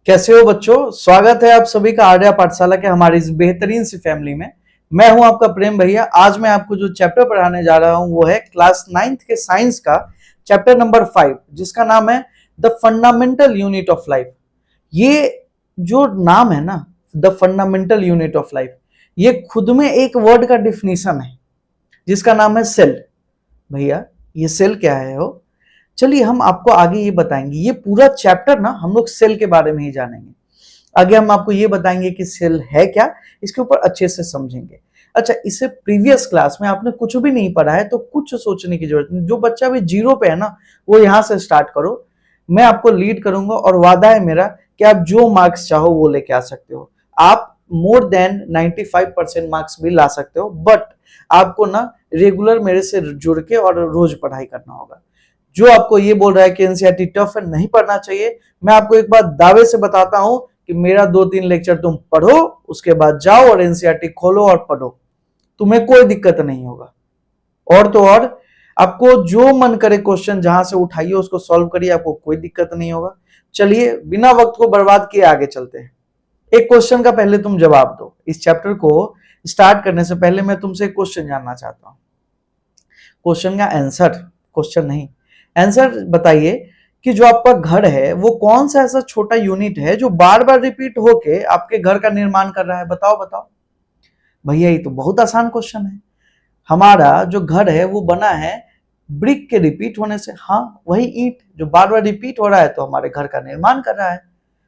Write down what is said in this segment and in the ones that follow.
कैसे हो बच्चों। स्वागत है आप सभी का आर्या पाठशाला के हमारी इस बेहतरीन सी फैमिली में। मैं हूं आपका प्रेम भैया। आज मैं आपको जो चैप्टर पढ़ाने जा रहा हूं वो है क्लास 9th के साइंस का चैप्टर नंबर 5, जिसका नाम है the fundamental unit of life. ये जो नाम है ना, the fundamental unit of life, ये खुद में एक वर्ड का डिफिनीशन है जिसका नाम है सेल। भैया ये सेल क्या है हो? चलिए हम आपको आगे ये बताएंगे। ये पूरा चैप्टर ना हम लोग सेल के बारे में ही जानेंगे। आगे हम आपको ये बताएंगे कि सेल है क्या, इसके ऊपर अच्छे से समझेंगे। अच्छा, इससे प्रीवियस क्लास में आपने कुछ भी नहीं पढ़ा है तो कुछ सोचने की जरूरत नहीं। जो बच्चा भी जीरो पे है ना, वो यहाँ से स्टार्ट करो। मैं आपको लीड करूंगा और वादा है मेरा कि आप जो मार्क्स चाहो वो लेके आ सकते हो। आप मोर देन 95% मार्क्स भी ला सकते हो, बट आपको ना रेगुलर मेरे से जुड़ के और रोज पढ़ाई करना होगा। जो आपको ये बोल रहा है कि एनसीईआरटी टफ है, नहीं पढ़ना चाहिए, मैं आपको एक बात दावे से बताता हूं कि मेरा 2-3 लेक्चर तुम पढ़ो, उसके बाद जाओ और एनसीईआरटी खोलो और पढ़ो, तुम्हें कोई दिक्कत नहीं होगा। और तो और आपको जो मन करे क्वेश्चन जहां से उठाइए उसको सॉल्व करिए, आपको कोई दिक्कत नहीं होगा। चलिए बिना वक्त को बर्बाद किए आगे चलते हैं। एक क्वेश्चन का पहले तुम जवाब दो। इस चैप्टर को स्टार्ट करने से पहले मैं तुमसे एक क्वेश्चन जानना चाहता हूं। क्वेश्चन का आंसर, क्वेश्चन नहीं, आंसर बताइए कि जो आपका घर है वो कौन सा ऐसा छोटा यूनिट है जो बार बार रिपीट होके आपके घर का निर्माण कर रहा है? बताओ बताओ। भैया ये तो बहुत आसान क्वेश्चन है। हमारा जो घर है वो बना है ब्रिक के रिपीट होने से। हाँ, वही ईंट जो बार बार रिपीट हो रहा है तो हमारे घर का निर्माण कर रहा है।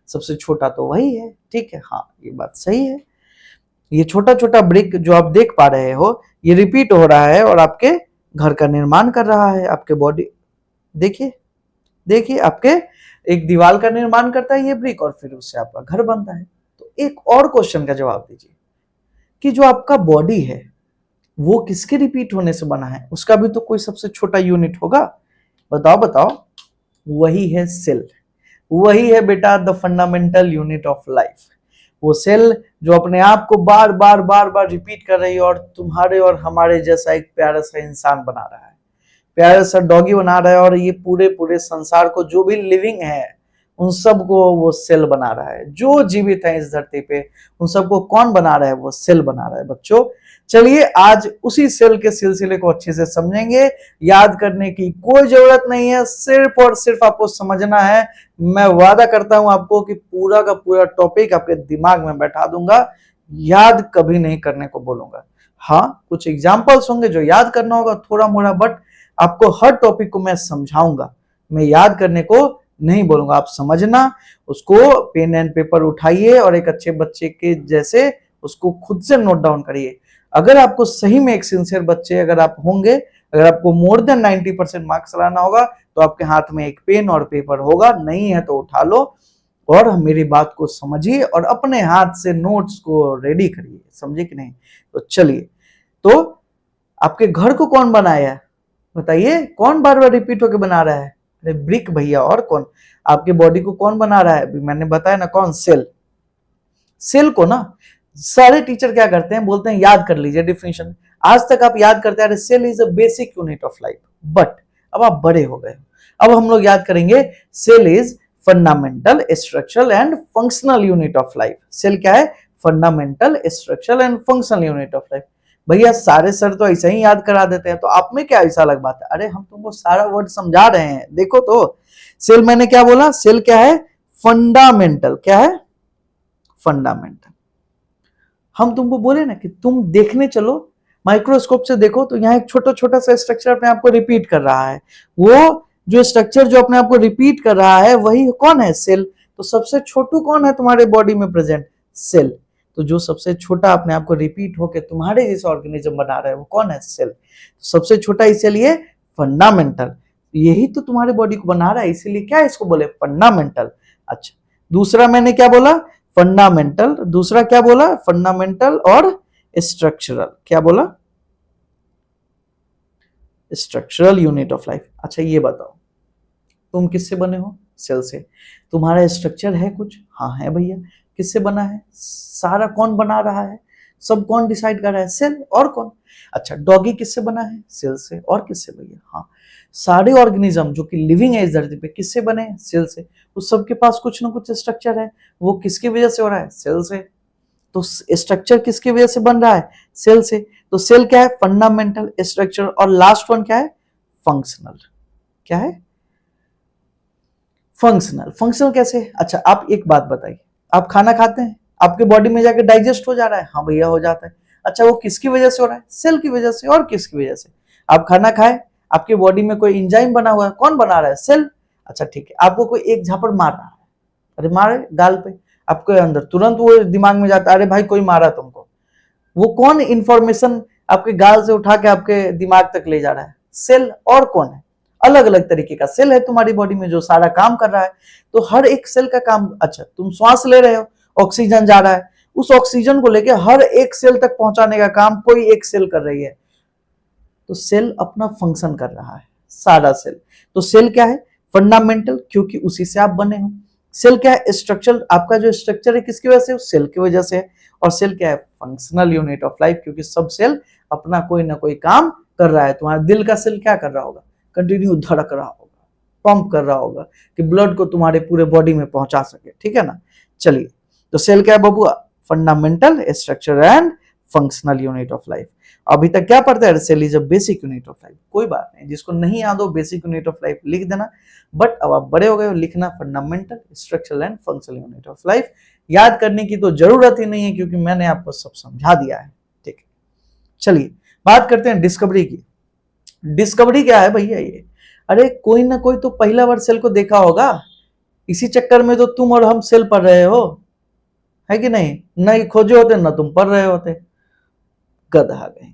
सबसे छोटा तो वही है, ठीक है, हाँ ये बात सही है। ये छोटा छोटा ब्रिक जो आप देख पा रहे हो ये रिपीट हो रहा है और आपके घर का निर्माण कर रहा है। आपके बॉडी देखिए देखिए, आपके एक दीवार का निर्माण करता है ये ब्रिक और फिर उससे आपका घर बनता है। तो एक और क्वेश्चन का जवाब दीजिए कि जो आपका बॉडी है वो किसके रिपीट होने से बना है? उसका भी तो कोई सबसे छोटा यूनिट होगा। बताओ बताओ। वही है सेल। वही है बेटा the fundamental unit of life. वो सेल जो अपने आप को बार बार बार बार रिपीट कर रही है और तुम्हारे और हमारे जैसा एक प्यारा सा इंसान बना रहा है, प्यारा सा डॉगी बना रहा है, और ये पूरे पूरे संसार को जो भी लिविंग है उन सबको वो सेल बना रहा है। जो जीवित है इस धरती पे उन सबको कौन बना रहा है? वो सेल बना रहा है। बच्चों चलिए आज उसी सेल के सिलसिले को अच्छे से समझेंगे। याद करने की कोई जरूरत नहीं है, सिर्फ और सिर्फ आपको समझना है। मैं वादा करता हूं आपको कि पूरा का पूरा टॉपिक आपके दिमाग में बैठा दूंगा, याद कभी नहीं करने को बोलूंगा। हाँ, कुछ एग्जाम्पल्स होंगे जो याद करना होगा थोड़ा मोड़ा, बट आपको हर टॉपिक को मैं समझाऊंगा, मैं याद करने को नहीं बोलूंगा। आप समझना, उसको पेन एंड पेपर उठाइए और एक अच्छे बच्चे के जैसे उसको खुद से नोट डाउन करिए। अगर आपको सही में एक सिंसियर बच्चे अगर आप होंगे, अगर आपको मोर देन 90% मार्क्स लाना होगा तो आपके हाथ में एक पेन और पेपर होगा। नहीं है तो उठा लो और मेरी बात को समझिए और अपने हाथ से नोट्स को रेडी करिए। समझे कि नहीं? तो चलिए, तो आपके घर को कौन बनाया है बताइए? कौन बार बार रिपीट होकर बना रहा है? अरे ब्रिक भैया, और कौन? आपके बॉडी को कौन बना रहा है? अभी मैंने बताया ना, कौन? सेल। सेल को ना सारे टीचर क्या करते हैं, बोलते हैं याद कर लीजिए डिफिनेशन। आज तक आप याद करते हैं cell is a basic unit of life, but अब आप बड़े हो गए, अब हम लोग याद करेंगे cell is fundamental, structural and functional unit of life. Cell क्या है? Fundamental, structural and functional unit of life. भैया सारे सर तो ऐसा ही याद करा देते हैं, तो आप में क्या ऐसा अलग बात है? अरे हम तुमको सारा वर्ड समझा रहे हैं, देखो तो। सेल मैंने क्या बोला? सेल क्या है? फंडामेंटल। क्या है? फंडामेंटल। हम तुमको बोले ना कि तुम देखने चलो, माइक्रोस्कोप से देखो तो यहाँ एक छोटा छोटा सा स्ट्रक्चर अपने आप को रिपीट कर रहा है। वो जो स्ट्रक्चर जो अपने आप को रिपीट कर रहा है वही कौन है? सेल। तो सबसे छोटू कौन है तुम्हारे बॉडी में प्रेजेंट? सेल। तो जो सबसे छोटा अपने आप को रिपीट होकर तुम्हारे जैसा ऑर्गेनिज्म बना रहा है वो कौन है? सेल। तो सबसे छोटा इसलिए फंडामेंटल, यही तो तुम्हारे बॉडी को बना रहा है, इसीलिए क्या इसको बोले? फंडामेंटल। अच्छा, दूसरा मैंने क्या बोला? फंडामेंटल। दूसरा क्या बोला? फंडामेंटल और स्ट्रक्चरल। क्या बोला? Structural unit of life. अच्छा ये बताओ, तुम किससे बने हो? सेल से। तुम्हारा स्ट्रक्चर है कुछ? हाँ है भैया। किससे बना है? सारा कौन बना रहा है? सब कौन डिसाइड कर रहा है? सेल। और कौन? अच्छा, डॉगी किससे बना है? सेल से। और किससे भैया? हाँ, सारे ऑर्गेनिज्म जो कि लिविंग है इस धरती पे किससे बने हैं? सेल से। उस सबके पास कुछ ना कुछ स्ट्रक्चर है, वो किसकी वजह से हो रहा है? सेल से। तो स्ट्रक्चर किसकी वजह से बन रहा है? सेल से। तो सेल क्या है? Fundamental structure. और लास्ट वन क्या है? फंक्शनल। क्या है? फंक्शनल। फंक्शनल कैसे? अच्छा, आप एक बात बताइए, आप खाना खाते हैं, आपके बॉडी में जाके डाइजेस्ट हो जा रहा है? हाँ भैया, हो जाता है। अच्छा, वो किसकी वजह से हो रहा है? सेल की वजह से। और किसकी वजह से? आप खाना खाए, आपके बॉडी में कोई इंजाइम बना हुआ है, कौन बना रहा है? सेल। अच्छा ठीक है, आपको कोई एक झापड़ मार रहा है, अरे मारे गाल पे, आपके अंदर तुरंत वो दिमाग में जाता है, अरे भाई कोई मारा तुमको। वो कौन इंफॉर्मेशन आपके गाल से उठा के आपके दिमाग तक ले जा रहा है? सेल। और कौन है? अलग अलग तरीके का सेल है तुम्हारी बॉडी में जो सारा काम कर रहा है। तो हर एक सेल का काम, अच्छा तुम श्वास ले रहे हो, ऑक्सीजन जा रहा है, उस ऑक्सीजन को लेके हर एक सेल तक पहुंचाने का काम कोई एक सेल कर रही है। तो सेल अपना फंक्शन कर रहा है, सारा सेल। तो सेल क्या है? फंडामेंटल, क्योंकि उसी से आप बने हो। सेल क्या है? स्ट्रक्चर। आपका जो स्ट्रक्चर है किसकी वजह से? सेल की वजह से है। और सेल क्या है? फंक्शनल यूनिट ऑफ लाइफ, क्योंकि सब सेल अपना कोई ना कोई काम कर रहा है। तुम्हारा दिल का सेल क्या कर रहा होगा? कंटिन्यू धड़क रहा होगा, पंप कर रहा होगा कि ब्लड को तुम्हारे पूरे बॉडी में पहुंचा सके, ठीक है ना। चलिए, तो सेल क्या है बबुआ? Fundamental structure and functional unit of life. अभी तक क्या पढ़ते हैं? Cell is a basic unit of life. कोई बात नहीं, जिसको नहीं याद हो बेसिक यूनिट ऑफ लाइफ लिख देना, बट अब आप बड़े हो गए हो, लिखना fundamental structural and functional unit of life. याद करने की तो जरूरत ही नहीं है, क्योंकि मैंने आपको सब समझा दिया है, ठीक है। चलिए, बात करते हैं डिस्कवरी की। डिस्कवरी क्या है भैया ये? अरे कोई ना कोई तो पहला बार सेल को देखा होगा, इसी चक्कर में तो तुम और हम सेल पढ़ रहे हो, है कि नहीं? नहीं खोजे होते ना तुम पढ़ रहे होते, गधा गए।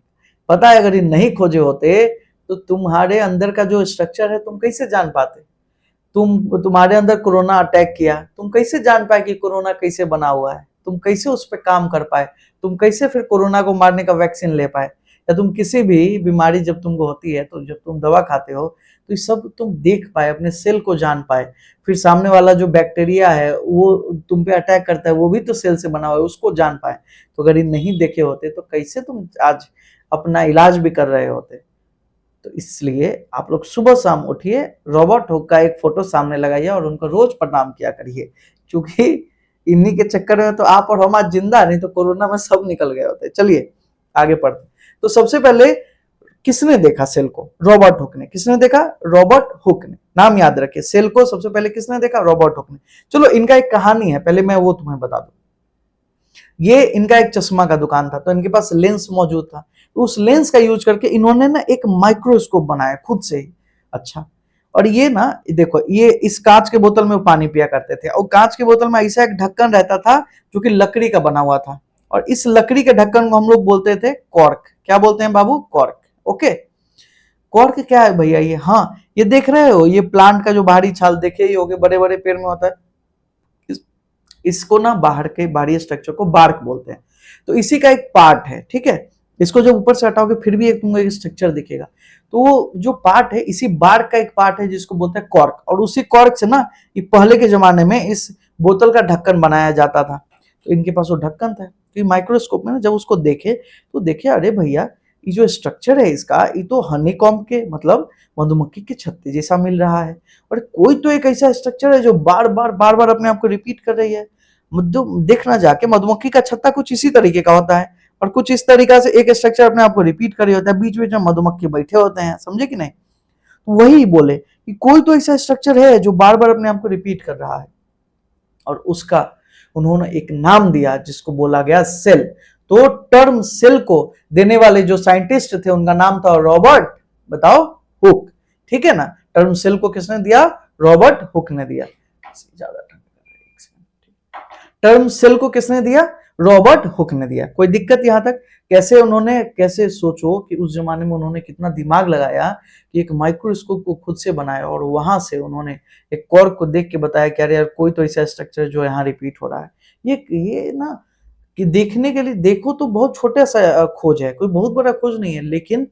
पता है, अगर ये नहीं खोजे होते तो तुम्हारे अंदर का जो स्ट्रक्चर है तुम कैसे जान पाते? तुम्हारे अंदर कोरोना अटैक किया, तुम कैसे जान पाए कि कोरोना कैसे बना हुआ है? तुम कैसे उस पर काम कर पाए? तुम कैसे फिर कोरोना को मारने का वैक्सीन ले पाए? या तुम किसी भी बीमारी जब तुमको होती है तो जब तुम दवा खाते हो तो ये सब तुम देख पाए, अपने सेल को जान पाए। फिर सामने वाला जो बैक्टीरिया है वो तुम पे अटैक करता है, वो भी तो सेल से बना हुआ है, उसको जान पाए। तो अगर ये नहीं देखे होते तो कैसे तुम आज अपना इलाज भी कर रहे होते? तो इसलिए आप लोग सुबह शाम उठिए, रॉबर्ट हुक का एक फोटो सामने लगाइए और उनको रोज प्रणाम किया करिए, क्योंकि इन्हीं के चक्कर में तो आप और हम आज जिंदा, नहीं तो कोरोना में सब निकल गए होते। चलिए आगे पढ़ते। तो सबसे पहले किसने देखा सेल को? रॉबर्ट हुक ने। किसने देखा? रॉबर्ट हुक ने। नाम याद रखिए, सेल को सबसे पहले किसने देखा? रॉबर्ट हुक ने। चलो, इनका एक कहानी है, पहले मैं वो तुम्हें बता दूं। ये इनका एक चश्मा का दुकान था, तो इनके पास लेंस मौजूद था। तो उस लेंस का यूज करके इन्होंने ना एक माइक्रोस्कोप बनाया खुद से ही। अच्छा, और ये ना देखो, ये इस कांच के बोतल में वो पानी पिया करते थे, और कांच के बोतल में ऐसा एक ढक्कन रहता था जो कि लकड़ी का बना हुआ था, और इस लकड़ी के ढक्कन को हम लोग बोलते थे कॉर्क। क्या बोलते हैं बाबू? कॉर्क। ओके, कॉर्क क्या है भैया ये? हाँ, ये देख रहे हो, ये प्लांट का जो बाहरी छाल देखे ही होगे, बड़े बड़े पेड़ में होता है, इसको ना बाहर के बाहरी स्ट्रक्चर को बार्क बोलते हैं। तो इसी का एक पार्ट है, ठीक है। इसको जब ऊपर से हटाओगे फिर भी एक तुमको एक स्ट्रक्चर दिखेगा। तो वो जो पार्ट है, इसी बार्क का एक पार्ट है जिसको बोलते हैं कॉर्क, और उसी कॉर्क से ना ये पहले के जमाने में इस बोतल का ढक्कन बनाया जाता था। तो इनके पास वो ढक्कन था, तो माइक्रोस्कोप में ना जब उसको देखे तो देखे, अरे भैया ये जो स्ट्रक्चर है इसका, ये तो हनीकॉम्ब के मतलब मधुमक्खी के छत्ते जैसा मिल रहा है। और कोई तो एक ऐसा स्ट्रक्चर है जो बार बार अपने आप को रिपीट कर रही है। देखना जाके मधुमक्खी का छत्ता कुछ इसी तरीके का होता है, और कुछ इस तरीका से एक स्ट्रक्चर अपने आप को रिपीट कर रही होता है, बीच बीच में मधुमक्खी बैठे होते हैं, समझे कि नहीं? तो वही बोले कि कोई तो ऐसा स्ट्रक्चर है जो बार बार अपने आप को रिपीट कर रहा है, और उसका उन्होंने एक नाम दिया जिसको बोला गया सेल। तो टर्म सेल को देने वाले जो साइंटिस्ट थे उनका नाम था रॉबर्ट, बताओ, हुक। ठीक है ना? टर्म सेल को किसने दिया? रॉबर्ट हुक ने दिया। ज्यादा टर्म सेल को किसने दिया? रॉबर्ट हुक ने दिया। कोई दिक्कत यहां तक? कैसे सोचो कि उस जमाने में उन्होंने कितना दिमाग लगाया कि एक माइक्रोस्कोप को खुद से बनाया, और वहां से उन्होंने एक कॉर्क को देख के बताया कि अरे यार कोई तो ऐसा स्ट्रक्चर जो यहाँ रिपीट हो रहा है। ये ना कि देखने के लिए देखो तो बहुत छोटा सा खोज है, कोई बहुत बड़ा खोज नहीं है, लेकिन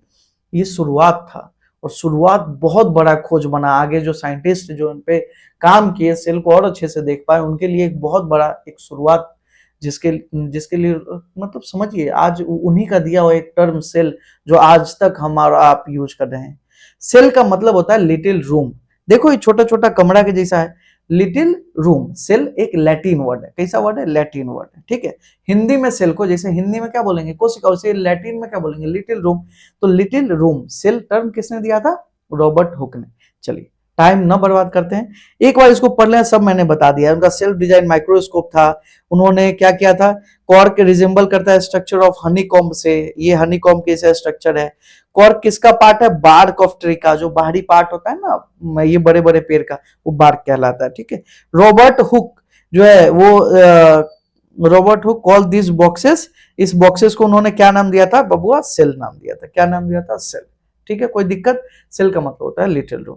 ये शुरुआत था, और शुरुआत बहुत बड़ा खोज बना। आगे जो साइंटिस्ट जो इन पे काम किए, सेल को और अच्छे से देख पाए, उनके लिए एक बहुत बड़ा एक शुरुआत जिसके जिसके लिए मतलब समझिए आज उन्हीं का दिया हुआ एक टर्म सेल जो आज तक हमारा आप यूज कर रहे हैं। सेल का मतलब होता है लिटिल रूम। देखो ये छोटा छोटा कमरा के जैसा है, लिटिल रूम। सेल एक लैटिन वर्ड है। कैसा वर्ड है? लैटिन वर्ड है, ठीक है। हिंदी में सेल को जैसे हिंदी में क्या बोलेंगे, कोशिका, उसे लैटिन में क्या बोलेंगे? Little room. तो लिटिल रूम सेल टर्म किसने दिया था? रॉबर्ट हुक ने। चलिए टाइम न बर्बाद करते हैं, एक बार इसको पढ़ लें, सब मैंने बता दिया। उनका सेल्फ डिजाइन माइक्रोस्कोप था। उन्होंने क्या किया था? कॉर्क रिजेंबल करता है स्ट्रक्चर ऑफ हनीकॉम्ब से, ये हनीकॉम्ब कैसा स्ट्रक्चर है। कॉर्क किसका पार्ट है? बार्क ऑफ ट्री का, जो बाहरी पार्ट होता है ना ये बड़े बड़े पेड़ का, वो बार्क कहलाता है, ठीक है। रॉबर्ट हुक जो है वो Robert Hooke call this boxes, इस बॉक्सेस को उन्होंने क्या नाम दिया था बबुआ? सेल नाम दिया था। क्या नाम दिया था? सेल, ठीक है। कोई दिक्कत? सेल का मतलब होता है लिटिल रूम।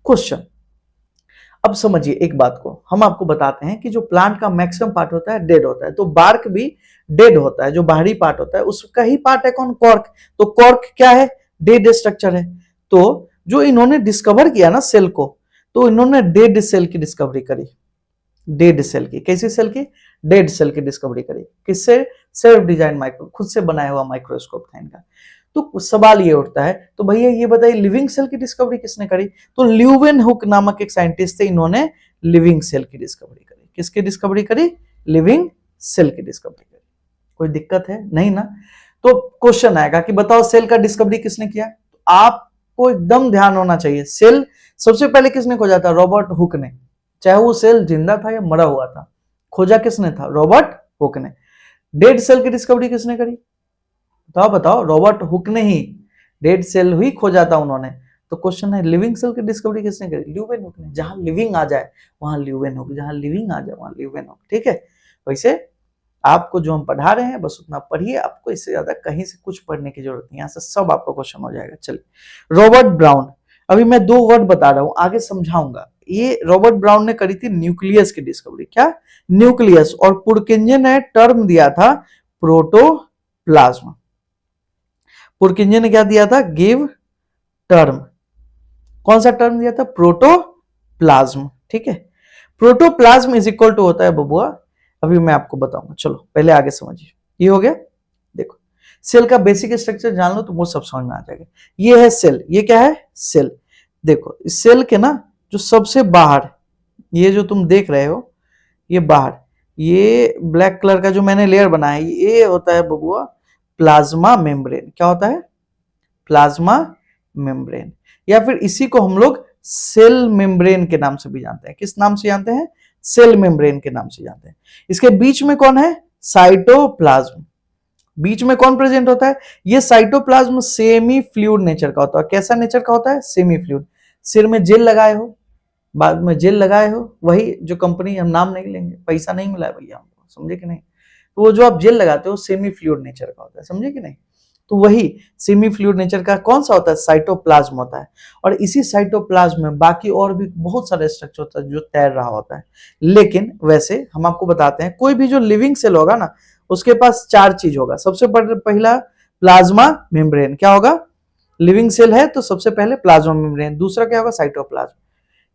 क्वेश्चन, अब समझिए एक बात को, हम आपको बताते हैं कि जो प्लांट का मैक्सिमम पार्ट होता है डेड होता है, तो बार्क भी डेड होता है। जो बाहरी पार्ट होता है उसका ही पार्ट है कौन? कॉर्क। तो कॉर्क क्या है? डेड स्ट्रक्चर है। तो जो इन्होंने डिस्कवर किया ना सेल को, तो इन्होंने डेड सेल की डिस्कवरी करी। डेड सेल की, कैसी सेल की? डेड सेल की डिस्कवरी करी। किससे? सेल्फ डिजाइन माइक्रो, खुद से बनाया हुआ माइक्रोस्कोप था इनका। तो सवाल ये उठता है, तो भैया ये बताइए लिविंग सेल की डिस्कवरी किसने करी? तो ल्यूवेनहुक नामक एक साइंटिस्ट थे, इन्होंने लिविंग सेल की डिस्कवरी करी। किसकी डिस्कवरी करी? लिविंग सेल की डिस्कवरी करी। कोई दिक्कत है? नहीं ना। तो क्वेश्चन आएगा कि बताओ सेल का डिस्कवरी किसने किया? तो आपको एकदम ध्यान होना चाहिए, सेल सबसे पहले किसने खोजा था? रॉबर्ट हुक ने। चाहे वो सेल जिंदा था या मरा हुआ था, खोजा किसने था? रॉबर्ट हुक ने। डेड सेल की डिस्कवरी किसने करी? तो आप बताओ, रॉबर्ट हुक ने ही डेड सेल ही खोजा था उन्होंने। तो क्वेश्चन है लिविंग सेल की डिस्कवरी किसने करी? ल्यूवेनहुक ने। जहां लिविंग आ जाए वहां ल्यूवेनहुक, जहां लिविंग आ जाए वहां ल्यूवेनहुक, ठीक है। वैसे आपको जो हम पढ़ा रहे हैं बस उतना पढ़िए, आपको इससे ज्यादा कहीं से कुछ पढ़ने की जरूरत नहीं, यहाँ से सब आपको क्वेश्चन हो जाएगा। चलिए, रॉबर्ट ब्राउन, अभी मैं 2 वर्ड बता रहा हूं, आगे समझाऊंगा। ये रॉबर्ट ब्राउन ने करी थी न्यूक्लियस की डिस्कवरी। क्या? न्यूक्लियस। और पुरकिंजे ने टर्म दिया था प्रोटोप्लाज्म। पुरकिंजे ने क्या दिया था? Give term. कौन सा टर्म दिया था? प्रोटोप्लाज्म, ठीक है। प्रोटोप्लाज्म इज इक्वल टू होता है बबुआ, अभी मैं आपको बताऊंगा, चलो पहले आगे समझिए। ये हो गया। देखो सेल का बेसिक स्ट्रक्चर जान लो तो वो सब समझ में आ जाएगा। ये है सेल, ये क्या है? सेल। देखो इस सेल के ना जो सबसे बाहर, ये जो तुम देख रहे हो, ये बाहर, ये ब्लैक कलर का जो मैंने लेयर बनाया है, ये होता है बबुआ प्लाज्मा मेम्ब्रेन। क्या होता है? प्लाज्मा मेम्ब्रेन, या फिर इसी को हम लोग सेल मेम्ब्रेन के नाम से भी जानते हैं। किस नाम से जानते हैं? सेल मेम्ब्रेन के नाम से जानते हैं। इसके बीच में कौन है? साइटोप्लाज्म। बीच में कौन प्रेजेंट होता है? ये साइटोप्लाज्म सेमी फ्लूइड नेचर का होता है। कैसा नेचर का होता है? Semi fluid. सिर में जेल लगाए हो, बाद में जेल लगाए हो, वही जो कंपनी, हम नाम नहीं लेंगे, पैसा नहीं मिला है भैया हमको, समझे कि नहीं। तो वो जो आप जेल लगाते हो सेमी फ्लूइड नेचर का होता है, समझे कि नहीं। तो वही सेमी फ्लूइड नेचर का कौन सा होता है? साइटोप्लाज्म होता है। और इसी साइटोप्लाज्म में बाकी और भी बहुत सारे स्ट्रक्चर होता है जो तैर रहा होता है। लेकिन वैसे हम आपको बताते हैं, कोई भी जो लिविंग सेल होगा ना, उसके पास 4 चीज होगा। सबसे पहला प्लाज्मा मेम्ब्रेन। क्या होगा? लिविंग सेल है तो सबसे पहले प्लाज्मा मेम्ब्रेन। दूसरा क्या होगा? साइटोप्लाज्म।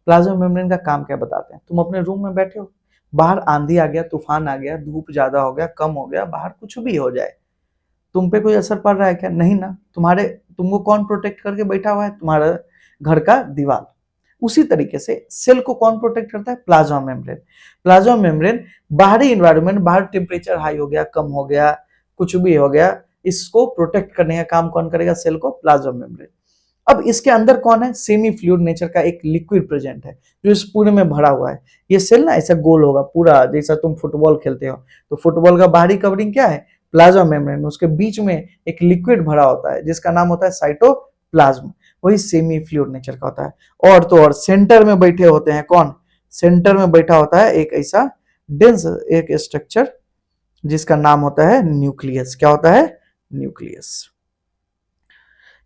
प्लाज्मा मेम्ब्रेन का काम क्या बताते हैं? तुम अपने रूम में बैठे हो, बाहर आंधी आ गया, तूफान आ गया, धूप ज्यादा हो गया, कम हो गया, बाहर कुछ भी हो जाए, तुम पे कोई असर पड़ रहा है क्या? नहीं ना। तुमको कौन प्रोटेक्ट करके बैठा हुआ है? तुम्हारा घर का दीवार। उसी तरीके से सेल को कौन प्रोटेक्ट करता है? Plasma membrane. प्लाज्मा मेम्ब्रेन बाहरी इन्वायरमेंट, बाहर टेम्परेचर हाई हो गया, कम हो गया, कुछ भी हो गया, इसको प्रोटेक्ट करने का काम कौन करेगा? सेल को, प्लाज्मा मेम्ब्रेन। अब इसके अंदर कौन है? सेमी फ्लूइड नेचर का एक लिक्विड प्रेजेंट है जो इस पूरे में भरा हुआ है। ये सेल ना ऐसा गोल होगा पूरा, जैसा तुम फुटबॉल खेलते हो, तो फुटबॉल का बाहरी कवरिंग क्या है? Plasma membrane. उसके बीच में एक लिक्विड भरा होता है जिसका नाम होता है साइटोप्लाज्म, वही सेमी फ्लूइड नेचर का होता है। और तो और सेंटर में बैठे होते हैं कौन? सेंटर में बैठा होता है एक ऐसा डेंस एक स्ट्रक्चर जिसका नाम होता है न्यूक्लियस। क्या होता है? न्यूक्लियस।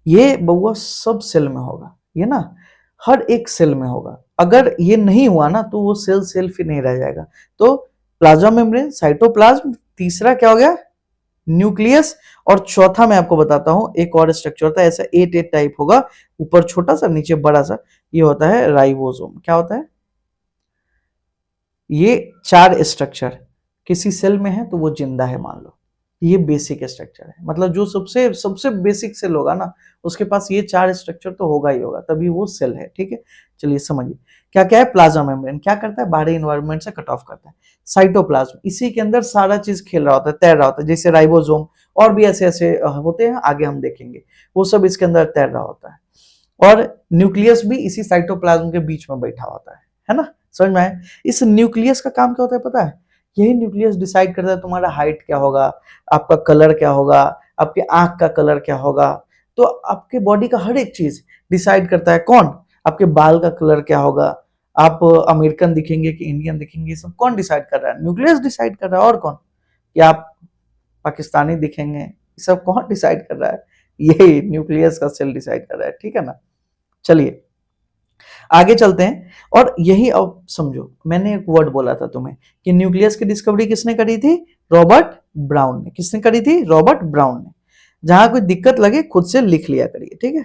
ये बउआ सब सेल में होगा, ये ना हर एक सेल में होगा। अगर ये नहीं हुआ ना तो वो सेल सेल्फ ही नहीं रह जाएगा। तो प्लाज्मा मेम्ब्रेन, साइटोप्लाज्म, तीसरा क्या हो गया? न्यूक्लियस, और चौथा मैं आपको बताता हूं एक और स्ट्रक्चर होता है, ऐसा 8 टाइप होगा, ऊपर छोटा सा नीचे बड़ा सा, ये होता है राइबोसोम। क्या होता है? ये 4 स्ट्रक्चर किसी सेल में है तो वो जिंदा है मान लो। ये बेसिक स्ट्रक्चर है, मतलब जो सबसे सबसे बेसिक सेल होगा ना उसके पास ये 4 स्ट्रक्चर तो होगा ही होगा, तभी वो सेल है। ठीक है, चलिए समझिए क्या क्या है। प्लाज्मा मेम्ब्रेन क्या करता है, बाहरी इन्वायरमेंट से कट ऑफ करता है। साइटोप्लाज्म इसी के अंदर सारा चीज खेल रहा होता है, तैर रहा होता है, जैसे राइबोसोम और भी ऐसे ऐसे होते हैं, आगे हम देखेंगे, वो सब इसके अंदर तैर रहा होता है। और न्यूक्लियस भी इसी साइटोप्लाज्म के बीच में बैठा होता है ना, समझ में आया। इस न्यूक्लियस का काम क्या होता है पता है, यही न्यूक्लियस डिसाइड करता है तुम्हारा हाइट क्या होगा, आपका कलर क्या होगा, आपके आंख का कलर क्या होगा, तो आपके बॉडी का हर एक चीज डिसाइड करता है। कौन, आपके बाल का कलर क्या होगा, आप अमेरिकन दिखेंगे कि इंडियन दिखेंगे, सब कौन डिसाइड कर रहा है, न्यूक्लियस डिसाइड कर रहा है। और कौन, कि आप पाकिस्तानी दिखेंगे, सब कौन डिसाइड कर रहा है, यही न्यूक्लियस का सेल डिसाइड कर रहा है। ठीक है ना, चलिए आगे चलते हैं। और यही अब समझो, मैंने एक वर्ड बोला था तुम्हें कि न्यूक्लियस की डिस्कवरी किसने करी थी, रॉबर्ट ब्राउन ने। किसने करी थी, रॉबर्ट ब्राउन ने। जहां कोई दिक्कत लगे खुद से लिख लिया करिए, ठीक है,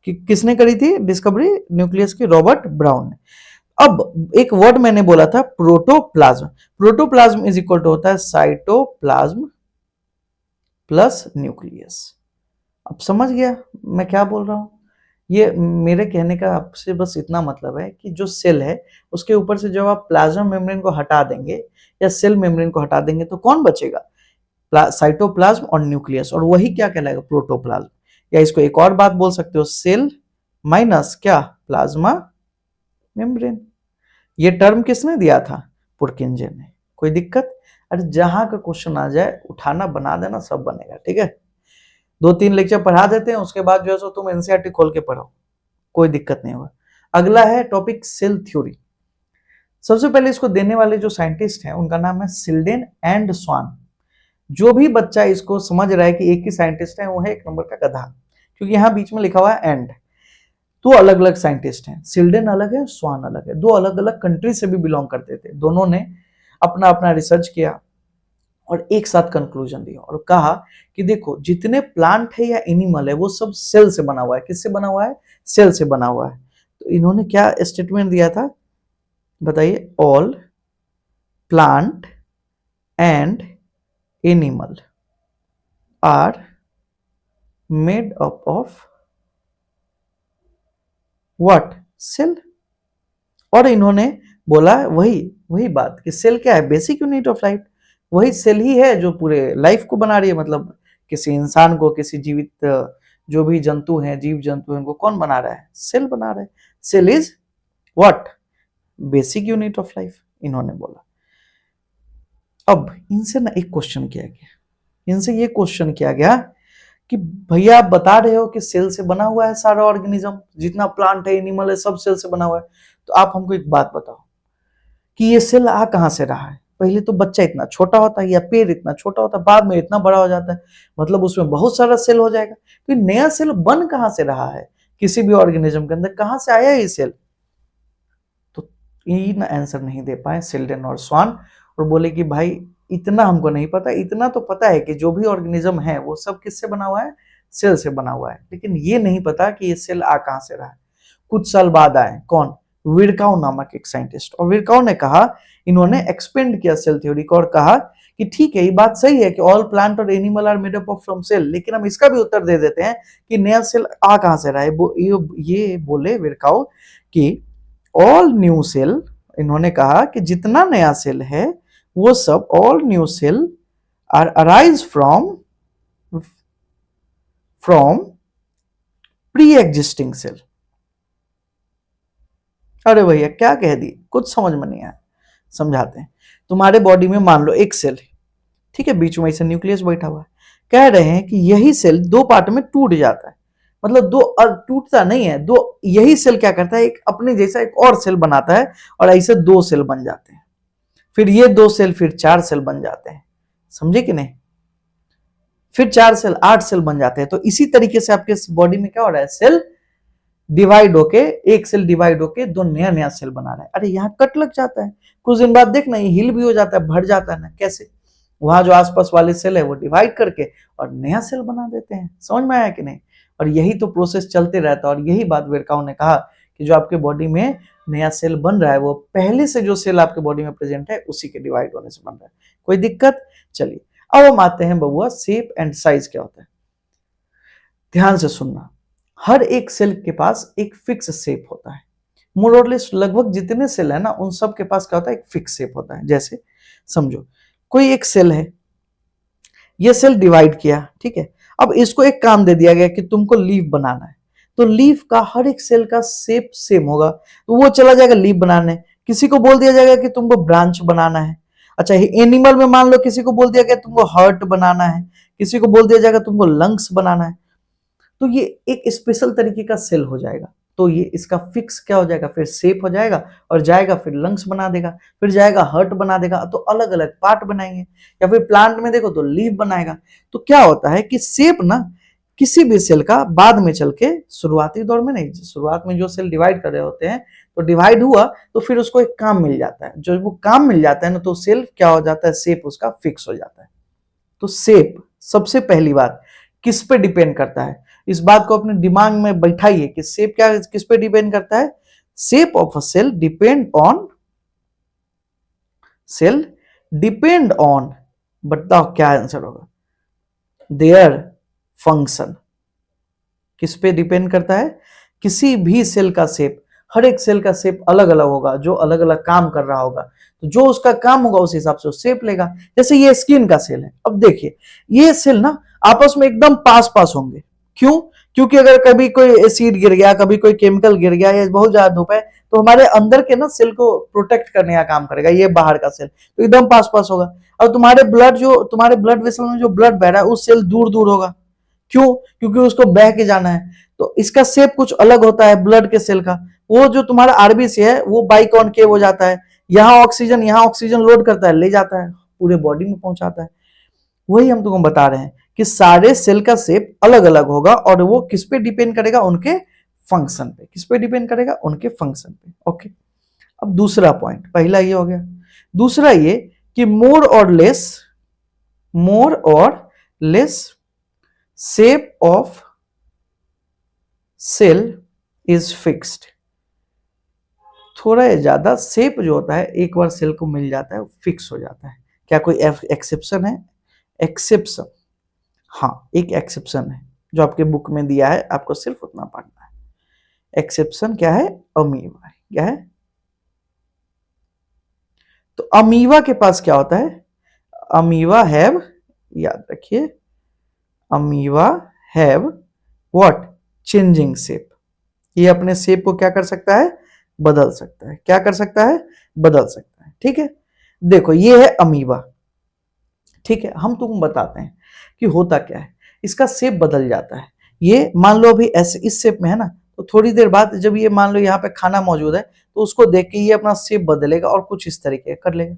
कि किसने करी थी डिस्कवरी न्यूक्लियस की, रॉबर्ट ब्राउन ने। अब एक वर्ड मैंने बोला था protoplasm. Protoplasm is equal to होता है साइटोप्लाज्म प्लस न्यूक्लियस। अब समझ गया मैं क्या बोल रहा हूं। ये मेरे कहने का आपसे बस इतना मतलब है कि जो सेल है उसके ऊपर से जब आप प्लाज्मा मेम्ब्रेन को हटा देंगे या सेल मेम्ब्रेन को हटा देंगे तो कौन बचेगा, साइटोप्लाज्म और न्यूक्लियस, और वही क्या कहलाएगा, प्रोटोप्लाज्म। या इसको एक और बात बोल सकते हो, सेल माइनस क्या, प्लाज्मा मेम्ब्रेन। ये टर्म किसने दिया था, पुरकिंजे ने। कोई दिक्कत, अरे जहां का क्वेश्चन आ जाए उठाना बना देना, सब बनेगा। ठीक है, 2-3 लेक्चर पढ़ा देते हैं, उसके बाद जो है सो तुम एनसीईआरटी खोल के पढ़ो, कोई दिक्कत नहीं होगा। अगला है टॉपिक सेल थ्योरी। सबसे पहले इसको देने वाले जो साइंटिस्ट हैं उनका नाम है सिल्डेन एंड स्वान। जो भी बच्चा इसको समझ रहा है कि एक ही साइंटिस्ट है वो है एक नंबर का गधा, क्योंकि यहाँ बीच में लिखा हुआ है एंड। दो अलग अलग साइंटिस्ट हैं, सिल्डेन अलग है, स्वान अलग है, दो अलग अलग कंट्री से भी बिलोंग करते थे। दोनों ने अपना अपना रिसर्च किया और एक साथ कंक्लूजन दिया और कहा कि देखो जितने प्लांट है या एनिमल है वो सब सेल से बना हुआ है। किससे बना हुआ है, सेल से बना हुआ है। तो इन्होंने क्या स्टेटमेंट दिया था बताइए, all plant and animal are made up of what, cell. और इन्होंने बोला वही बात कि सेल क्या है, बेसिक यूनिट ऑफ लाइफ। वही सेल ही है जो पूरे लाइफ को बना रही है, मतलब किसी इंसान को, किसी जीवित जो भी जंतु हैं, जीव जंतु हैं, उनको कौन बना रहा है, सेल बना रहा है। Cell is what, basic unit of life, इन्होंने बोला। अब इनसे ना एक क्वेश्चन किया गया, इनसे ये क्वेश्चन किया गया कि भैया आप बता रहे हो कि सेल से बना हुआ है सारा ऑर्गेनिज्म, जितना प्लांट है, एनिमल है, सब सेल से बना हुआ है, तो आप हमको एक बात बताओ कि ये सेल आ कहां से रहा है। पहले तो बच्चा इतना छोटा होता है या पेड़ इतना छोटा होता है, बाद में इतना बड़ा हो जाता है, मतलब उसमें बहुत सारा सेल हो जाएगा। तो नया सेल बन कहां से रहा है, किसी भी ऑर्गेनिज्म के अंदर कहां से आया ये सेल। तो इन आंसर नहीं दे पाए सिल्डेन और स्वान, और बोले कि भाई इतना हमको नहीं पता, इतना तो पता है कि जो भी ऑर्गेनिज्म है वो सब किससे बना हुआ है, सेल से बना हुआ है, लेकिन ये नहीं पता कि ये सेल आ कहां से रहा है। कुछ साल बाद आए कौन, विरकाउ नामक एक साइंटिस्ट, और विरकाउ ने कहा, इन्होंने एक्सपेंड किया सेल थ्योरी को और कहा कि ठीक है ये बात सही है कि ऑल प्लांट और animal are made up of from cell, लेकिन हम इसका भी उत्तर दे देते हैं कि नया सेल आ कहां से रहा है। ये बोले विरकाउ कि ऑल न्यू सेल, इन्होंने कहा कि जितना नया सेल है वो सब, all new cell are arise from pre existing cell. अरे भैया क्या कह दिए, कुछ समझ में नहीं आया, समझाते हैं। तुम्हारे बॉडी में मान लो एक सेल है, ठीक है, बीच में ऐसे न्यूक्लियस बैठा हुआ है। कह रहे हैं कि यही सेल दो पार्ट में टूट जाता है, मतलब दो, टूटता नहीं है, दो, यही सेल क्या करता है, एक अपने जैसा एक और सेल बनाता है और ऐसे 2 सेल बन जाते हैं, फिर ये 2 सेल फिर 4 सेल बन जाते हैं, समझे कि नहीं, फिर 4 सेल 8 सेल बन जाते हैं। तो इसी तरीके से आपके बॉडी में क्या हो रहा है, सेल डिवाइड होके, एक सेल डिवाइड होके 2 नया नया सेल बना रहा है। अरे यहाँ कट लग जाता है, कुछ दिन बाद देखना ये हिल भी हो जाता है, भर जाता है ना, कैसे, वहां जो आसपास वाले सेल है वो डिवाइड करके और नया सेल बना देते हैं। समझ में आया कि नहीं। और यही तो प्रोसेस चलते रहता है, और यही बात विरकाउ ने कहा कि जो आपके बॉडी में नया सेल बन रहा है वो पहले से जो सेल आपके बॉडी में प्रेजेंट है उसी के डिवाइड होने से बन रहा है। कोई दिक्कत? चलिए अब हम आते हैं बबुआ शेप एंड साइज क्या होता है। ध्यान से सुनना, हर एक सेल के पास एक फिक्स शेप होता है। मोर और लेस लगभग जितने सेल है ना उन सब के पास क्या होता है, एक फिक्स शेप होता है। जैसे समझो कोई एक सेल है, ये सेल डिवाइड किया, ठीक है। अब इसको एक काम दे दिया गया कि तुमको लीफ बनाना है, तो लीफ का हर एक सेल का शेप सेम होगा, तो वो चला जाएगा लीफ बनाने। किसी को बोल दिया जाएगा कि तुमको ब्रांच बनाना है। अच्छा एनिमल में मान लो किसी को बोल दिया गया तुमको हार्ट बनाना है, किसी को बोल दिया जाएगा तुमको लंग्स बनाना है, तो ये एक स्पेशल तरीके का सेल हो जाएगा। तो ये इसका फिक्स क्या हो जाएगा, फिर शेप हो जाएगा और जाएगा फिर लंग्स बना देगा, फिर जाएगा हार्ट बना देगा, तो अलग अलग पार्ट बनाएंगे। या फिर प्लांट में देखो तो लीफ बनाएगा। तो क्या होता है कि शेप ना किसी भी सेल का बाद में चल के, शुरुआती दौर में नहीं, शुरुआत में जो सेल डिवाइड कर रहे होते हैं तो डिवाइड हुआ तो फिर उसको एक काम मिल जाता है, जो वो काम मिल जाता है ना तो सेल क्या हो जाता है, शेप उसका फिक्स हो जाता है। तो शेप सबसे पहली बात किस पे डिपेंड करता है, इस बात को अपने दिमाग में बैठाइए कि शेप क्या किस पे डिपेंड करता है। Shape of a cell depend on, cell depend on, बताओ क्या आंसर होगा, देयर फंक्शन। किस पे डिपेंड करता है, किसी भी सेल का शेप, हर एक सेल का शेप अलग अलग होगा, जो अलग अलग काम कर रहा होगा, तो जो उसका काम होगा उस हिसाब से शेप लेगा। जैसे ये स्किन का सेल है, अब देखिए ये सेल ना आपस में एकदम पास पास होंगे, क्यों? क्योंकि अगर कभी कोई एसिड गिर गया, कभी कोई केमिकल गिर गया या बहुत ज्यादा धूप है तो हमारे अंदर के ना सेल को प्रोटेक्ट करने का काम करेगा, ये बाहर का सेल तो एकदम पास पास होगा। और तुम्हारे ब्लड जो तुम्हारे ब्लड वेसल में जो ब्लड बह रहा है उस सेल दूर दूर होगा, क्यों? क्योंकि उसको बह के जाना है। तो इसका शेप कुछ अलग होता है ब्लड के सेल का। वो जो तुम्हारा आरबीसी है वो बाइकॉनकेव हो जाता है, यहाँ ऑक्सीजन लोड करता है, ले जाता है, पूरे बॉडी में पहुंचाता है। वही हम तुमको बता रहे हैं कि सारे सेल का शेप अलग अलग होगा और वो किस पे डिपेंड करेगा, उनके फंक्शन पे। किस पे डिपेंड करेगा, उनके फंक्शन पे। ओके, अब दूसरा पॉइंट, पहला ये हो गया, दूसरा ये कि मोर और less shape of cell is fixed. थोड़ा ज्यादा शेप जो होता है एक बार सेल को मिल जाता है वो फिक्स हो जाता है। क्या कोई एक्सेप्शन है? एक्सेप्शन, हाँ एक एक्सेप्शन है जो आपके बुक में दिया है, आपको सिर्फ उतना पढ़ना है। एक्सेप्शन क्या है? अमीबा। क्या है? तो अमीबा के पास क्या होता है, अमीबा हैव, याद रखिए, amoeba have what, changing shape. ये अपने शेप को क्या कर सकता है, बदल सकता है। क्या कर सकता है? बदल सकता है। ठीक है, देखो ये है अमीबा, ठीक है। हम तुम बताते हैं कि होता क्या है, इसका शेप बदल जाता है। ये मान लो अभी ऐसे इस शेप में है ना, तो थोड़ी देर बाद जब ये मान लो यहाँ पे खाना मौजूद है तो उसको देख के ये अपना शेप बदलेगा और कुछ इस तरीके का कर लेगा।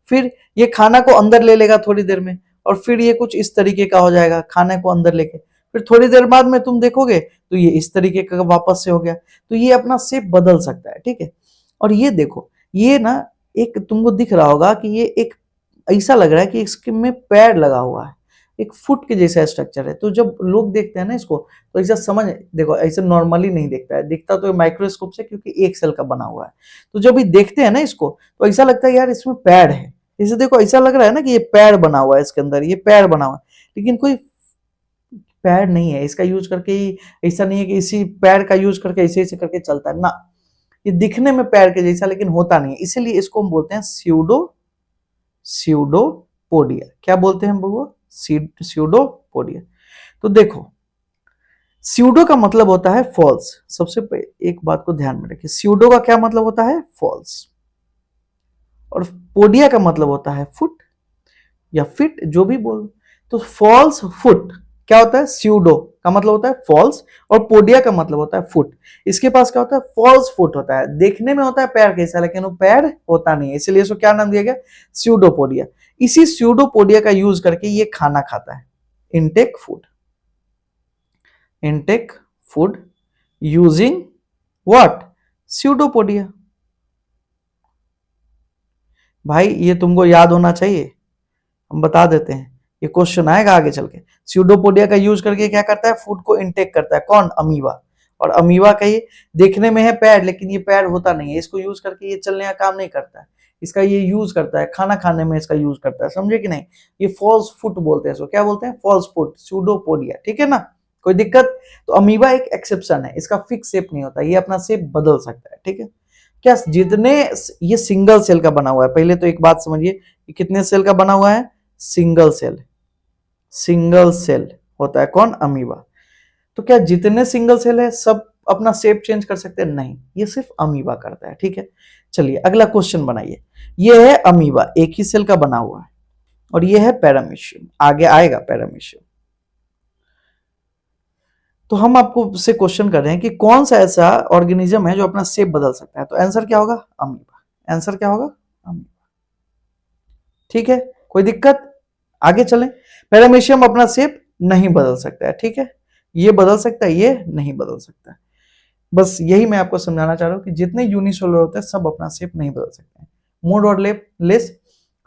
फिर ये खाना को अंदर ले लेगा थोड़ी देर में और फिर ये कुछ इस तरीके का हो जाएगा, खाने को अंदर लेके। फिर थोड़ी देर बाद में तुम देखोगे तो ये इस तरीके का वापस से हो गया। तो ये अपना शेप बदल सकता है, ठीक है। और ये देखो, ये ना एक तुमको दिख रहा होगा कि ये एक ऐसा लग रहा है कि इसके में पैर लगा हुआ है, एक फुट के जैसा स्ट्रक्चर है। तो जब लोग देखते हैं ना इसको तो ऐसा समझ, देखो ऐसे नॉर्मली नहीं दिखता है, दिखता तो माइक्रोस्कोप से, क्योंकि एक सेल का बना हुआ है। तो जब ये देखते हैं ना इसको तो ऐसा लगता है यार इसमें पैर है। इसे देखो ऐसा लग रहा है ना कि ये पैर बना हुआ है, इसके अंदर ये पैर बना हुआ है, लेकिन कोई पैर नहीं है। इसका यूज करके ही, ऐसा नहीं है कि इसी पैर का यूज करके ऐसे ऐसे करके चलता है ना, ये दिखने में पैर के जैसा लेकिन होता नहीं है। इसीलिए इसको हम बोलते हैं स्यूडोपोडिया। क्या बोलते हैं बबुआ? स्यूडोपोडिया। तो देखो स्यूडो का मतलब होता है फॉल्स। सबसे एक बात को ध्यान में रखिए, स्यूडो का क्या मतलब होता है? फॉल्स। और पोडिया का मतलब होता है फुट या फिट, जो भी बोल। तो फॉल्स फुट क्या होता है? स्यूडो का मतलब होता है फॉल्स और पोडिया का मतलब होता है फुट। इसके पास क्या होता है? फॉल्स फुट होता है, देखने में होता है पैर कैसा लेकिन वो पैर होता नहीं है, इसलिए इसको क्या नाम दिया गया? स्यूडोपोडिया। इसी स्यूडोपोडिया का यूज करके ये खाना खाता है, intake food using what? Pseudopodia. भाई ये तुमको याद होना चाहिए, हम बता देते हैं, ये क्वेश्चन आएगा आगे चल के। स्यूडोपोडिया का यूज करके क्या करता है? फूड को इनटेक करता है। कौन? अमीबा। और अमीबा का ये देखने में है पैर, लेकिन ये पैर होता नहीं है, इसको यूज करके ये चलने का काम नहीं करता है, इसका ये यूज करता है खाना खाने में, इसका यूज करता है, समझे कि नहीं। ये फॉल्स फुट बोलते हैं इसको, क्या बोलते हैं, फॉल्स फुट, सूडोपोडिया, ठीक है ना, कोई दिक्कत। तो अमीबा एक एक्सेप्शन है, इसका फिक्स शेप नहीं होता, ये अपना शेप बदल सकता है, ठीक है। क्या जितने, ये सिंगल सेल का बना हुआ है, पहले तो एक बात समझिए कि कितने सेल का बना हुआ है, सिंगल सेल, सिंगल सेल होता है कौन, अमीबा। तो क्या जितने सिंगल सेल है सब अपना शेप चेंज कर सकते हैं, नहीं, ये सिर्फ अमीबा करता है, ठीक है। चलिए अगला क्वेश्चन बनाइए, ये है अमीबा, एक ही सेल का बना हुआ है, और ये है पैरामीशियम, आगे आएगा पैरामीशियम। तो हम आपको से क्वेश्चन कर रहे हैं कि कौन सा ऐसा ऑर्गेनिज्म है जो अपना शेप बदल सकता है, तो आंसर क्या होगा, अमीबा, आंसर क्या होगा, अमीबा, ठीक है, कोई दिक्कत, आगे चलें। पैरामीशियम अपना शेप नहीं बदल सकता है, ठीक है, ये बदल सकता है, ये नहीं बदल सकता है। बस यही मैं आपको समझाना चाह रहा हूं कि जितने यूनिसेलुलर होते हैं सब अपना शेप नहीं बदल सकते हैं। मोर और लेस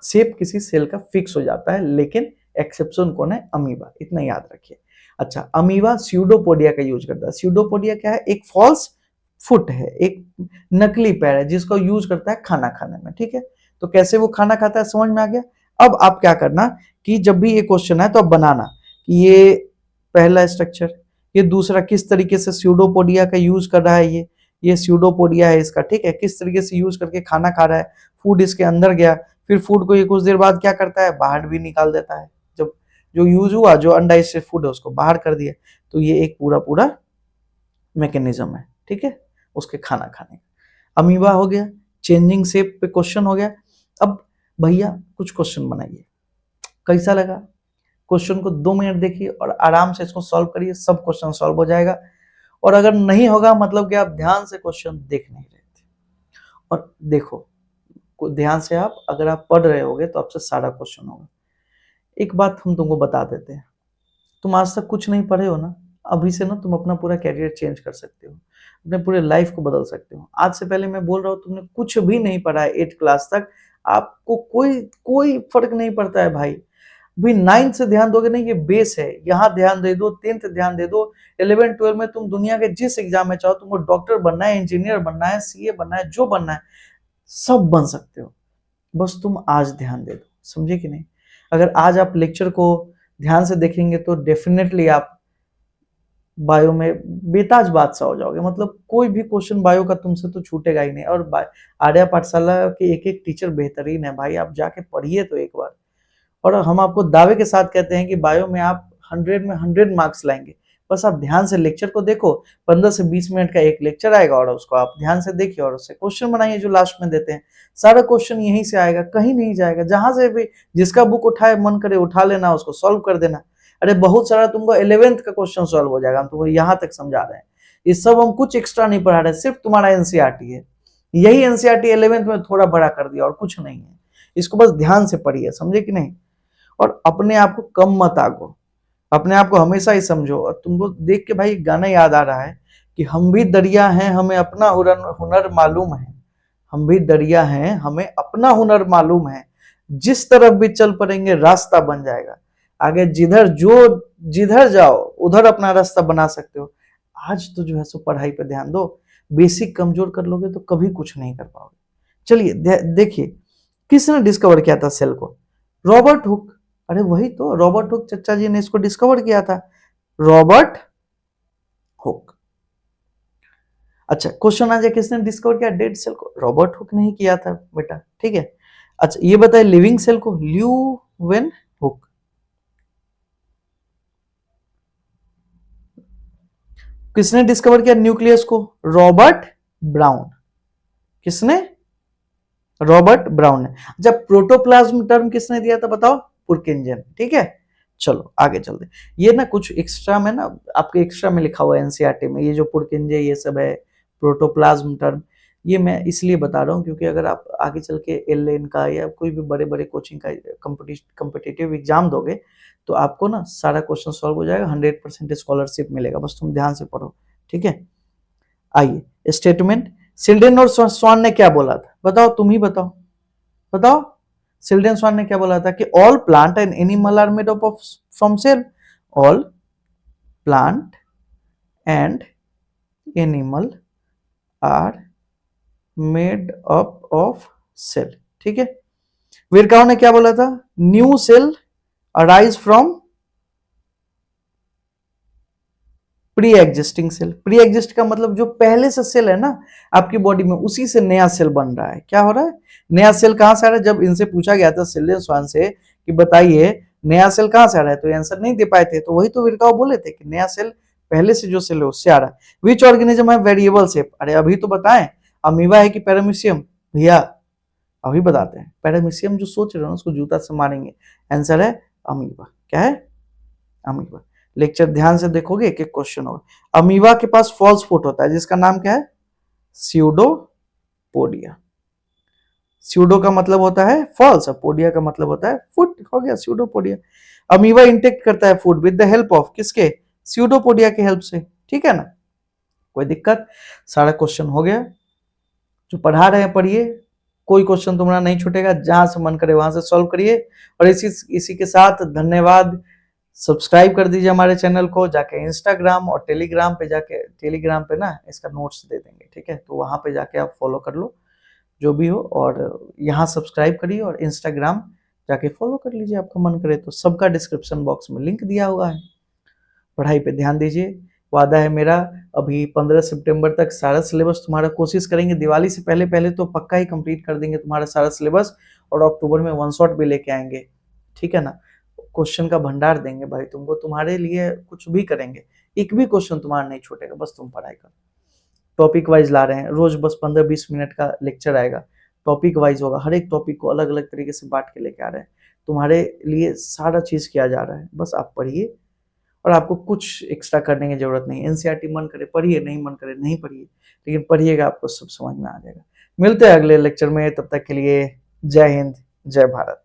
शेप किसी सेल का फिक्स हो जाता है, लेकिन एक्सेप्शन कौन है, अमीबा, इतना याद रखिए। अच्छा, अमीबा स्यूडोपोडिया का यूज करता है। स्यूडोपोडिया क्या है, एक फॉल्स फुट है, एक नकली पैर है जिसको यूज करता है खाना खाने में, ठीक है। तो कैसे वो खाना खाता है समझ में आ गया। अब आप क्या करना कि जब भी ये क्वेश्चन है तो आप बनाना कि ये पहला स्ट्रक्चर, ये दूसरा किस तरीके से स्यूडोपोडिया का यूज कर रहा है, ये स्यूडोपोडिया है इसका, ठीक है, किस तरीके से यूज करके खाना खा रहा है, फूड इसके अंदर गया, फिर फूड को ये कुछ देर बाद क्या करता है, बाहर भी निकाल देता है, जब जो यूज हुआ, जो अनडाइजेस्टेड फूड है उसको बाहर कर दिया। तो ये एक पूरा पूरा मैकेनिज्म है, ठीक है, उसके खाना खाने का। अमीबा हो गया, चेंजिंग शेप पे क्वेश्चन हो गया। अब भैया कुछ क्वेश्चन बनाइए, कैसा लगा, क्वेश्चन को 2 मिनट देखिए और आराम से इसको सॉल्व करिए, सब क्वेश्चन सॉल्व हो जाएगा। और अगर नहीं होगा मतलब कि आप ध्यान से क्वेश्चन देख नहीं रहे थे, और देखो ध्यान से आप अगर आप पढ़ रहे होगे तो आपसे सारा क्वेश्चन होगा। एक बात हम तुमको बता देते हैं, तुम आज तक कुछ नहीं पढ़े हो ना, अभी से ना तुम अपना पूरा कैरियर चेंज कर सकते हो, अपने पूरे लाइफ को बदल सकते हो। आज से पहले मैं बोल रहा हूँ, तुमने कुछ भी नहीं पढ़ा है 8 क्लास तक, आपको कोई कोई फर्क नहीं पड़ता है भाई। भी 9th से ध्यान दोगे नहीं, ये बेस है, यहाँ ध्यान दे दो, 10th ध्यान दे दो, 11 12 में तुम दुनिया के जिस एग्जाम में चाहो, तुमको डॉक्टर बनना है, इंजीनियर बनना है, सीए बनना है, जो बनना है सब बन सकते हो, बस तुम आज ध्यान दे दो, समझे कि नहीं। अगर आज आप लेक्चर को ध्यान से देखेंगे तो डेफिनेटली आप बायो में बेताज बादशाह हो जाओगे, मतलब कोई भी क्वेश्चन बायो का तुमसे तो छूटेगा ही नहीं। और आर्या पाठशाला के एक एक टीचर बेहतरीन है भाई, आप जाके पढ़िए तो एक बार। और हम आपको दावे के साथ कहते हैं कि बायो में आप 100 में 100 मार्क्स लाएंगे, बस आप ध्यान से लेक्चर को देखो। 15 से 20 मिनट का एक लेक्चर आएगा और उसको आप ध्यान से देखिए और उससे क्वेश्चन बनाइए जो लास्ट में देते हैं। सारा क्वेश्चन यहीं से आएगा, कहीं नहीं जाएगा, जहां से भी जिसका बुक उठाए मन करे उठा लेना, उसको सॉल्व कर देना। अरे बहुत सारा तुमको 11th का क्वेश्चन सॉल्व हो जाएगा, हम तुमको यहाँ तक समझा रहे हैं। ये सब हम कुछ एक्स्ट्रा नहीं पढ़ा रहे, सिर्फ तुम्हारा एनसीईआरटी है, यही एनसीईआरटी 11th में थोड़ा बड़ा कर दिया और कुछ नहीं है। इसको बस ध्यान से पढ़िए, समझे कि नहीं। और अपने आप को कम मत आगो, अपने आप को हमेशा ही समझो। और तुमको देख के भाई गाना याद आ रहा है कि हम भी दरिया हैं हमें अपना हुनर मालूम है, हम भी दरिया हैं हमें अपना हुनर मालूम है, जिस तरफ भी चल पड़ेंगे रास्ता बन जाएगा, आगे जिधर जाओ उधर अपना रास्ता बना सकते हो। आज तो जो है सो पढ़ाई पे ध्यान दो, बेसिक कमजोर कर लोगे तो कभी कुछ नहीं कर पाओगे। चलिए देखिए, किसने डिस्कवर किया था सेल को, रॉबर्ट हुक। अरे वही तो रॉबर्ट हुक चचा जी ने इसको डिस्कवर किया था, रॉबर्ट हुक। अच्छा क्वेश्चन आ जाए, किसने डिस्कवर किया डेड सेल को, रॉबर्ट हुक ने ही किया था बेटा, ठीक है। अच्छा ये बताए लिविंग सेल को, ल्यूवेन हुक। किसने डिस्कवर किया न्यूक्लियस को, रॉबर्ट ब्राउन। किसने, रॉबर्ट ब्राउन ने। जब प्रोटोप्लाज्म टर्म किसने दिया था बताओ, पुरकिंजन, ठीक है। चलो आगे चलते, ये ना कुछ एक्स्ट्रा में ना आपके एक्स्ट्रा में लिखा हुआ है एनसीईआरटी में, ये जो पुरकिंजे ये सब है, प्रोटोप्लाज्म टर्म, ये मैं इसलिए बता रहा हूँ क्योंकि अगर आप आगे चल के एलएन का या कोई भी बड़े बड़े कोचिंग का कॉम्पिटिटिव एग्जाम दोगे तो आपको ना सारा क्वेश्चन सॉल्व हो जाएगा, 100% स्कॉलरशिप मिलेगा, बस तुम ध्यान से पढ़ो, ठीक है। आइए स्टेटमेंट, सिल्डन और स्वान ने क्या बोला था बताओ, तुम ही बताओ, बताओ। सिल्डन स्वान ने क्या बोला था कि all plant and animal are made up from cell, all plant and animal are made up of cell. ठीक है, विरकाओ ने क्या बोला था? New cell arise from pre existing cell. Pre exist का मतलब जो पहले से सेल है ना आपकी बॉडी में, उसी से नया सेल बन रहा है। क्या हो रहा है? नया सेल कहां से आ रहा है? जब इनसे पूछा गया था सिल्लियन स्वान से कि बताइए नया सेल कहां से आ रहा है, तो आंसर नहीं दे पाए थे, तो वही तो विरकाओ बोले थे कि नया सेल पहले से जो सेल है उससे आ रहा है। विच ऑर्गेनिज्म है वेरिएबल शेप? अरे अभी तो बताएं, अमीबा है कि पैरामीशियम? भैया अभी बताते हैं। पैरामीशियम जो सोच रहे हो उसको जूता से मारेंगे। आंसर है अमीबा। क्या है? अमीबा। लेक्चर ध्यान से देखोगे एक एक क्वेश्चन होगा। अमीबा के पास फॉल्स फुट होता है जिसका नाम क्या है? स्यूडोपोडिया। स्यूडो का मतलब होता है फॉल्स और पोडिया का मतलब होता है फुट, हो गया स्यूडोपोडिया। अमीबा इंटेक्ट करता है food with the help of किसके? स्यूडोपोडिया के हेल्प से। ठीक है ना, कोई दिक्कत? सारा क्वेश्चन हो गया। जो पढ़ा रहे हैं पढ़िए, कोई क्वेश्चन तुम्हारा नहीं छूटेगा, जहां से मन करे वहां से सॉल्व करिए। और इसी के साथ धन्यवाद। सब्सक्राइब कर दीजिए हमारे चैनल को, जाके इंस्टाग्राम और टेलीग्राम पे जाके, टेलीग्राम पे ना इसका नोट्स दे देंगे, ठीक है, तो वहां पे जाके आप फॉलो कर लो जो भी हो, और यहाँ सब्सक्राइब करिए और इंस्टाग्राम जाके फॉलो कर लीजिए आपका मन करे तो। सबका डिस्क्रिप्शन बॉक्स में लिंक दिया हुआ है। पढ़ाई पे ध्यान दीजिए, वादा है मेरा। अभी 15 सितंबर तक सारा सिलेबस तुम्हारा कोशिश करेंगे, दिवाली से पहले पहले तो पक्का ही कंप्लीट कर देंगे तुम्हारा सारा सिलेबस, और अक्टूबर में वन शॉट भी लेके आएंगे। ठीक है ना, क्वेश्चन का भंडार देंगे भाई तुमको, तुम्हारे लिए कुछ भी करेंगे, एक भी क्वेश्चन तुम्हारा नहीं छूटेगा, बस तुम पढ़ाई करो। टॉपिक वाइज ला रहे हैं, रोज बस 15-20 मिनट का लेक्चर आएगा, टॉपिक वाइज होगा, हर एक टॉपिक को अलग अलग तरीके से बांट के लेके आ रहे हैं। तुम्हारे लिए सारा चीज किया जा रहा है, बस आप पढ़िए, और आपको कुछ एक्स्ट्रा करने की जरूरत नहीं। एनसीईआरटी मन करे पढ़िए, नहीं मन करे नहीं पढ़िए, लेकिन पढ़िएगा आपको सब समझ में आ जाएगा। मिलते हैं अगले लेक्चर में, तब तक के लिए जय हिंद, जय भारत।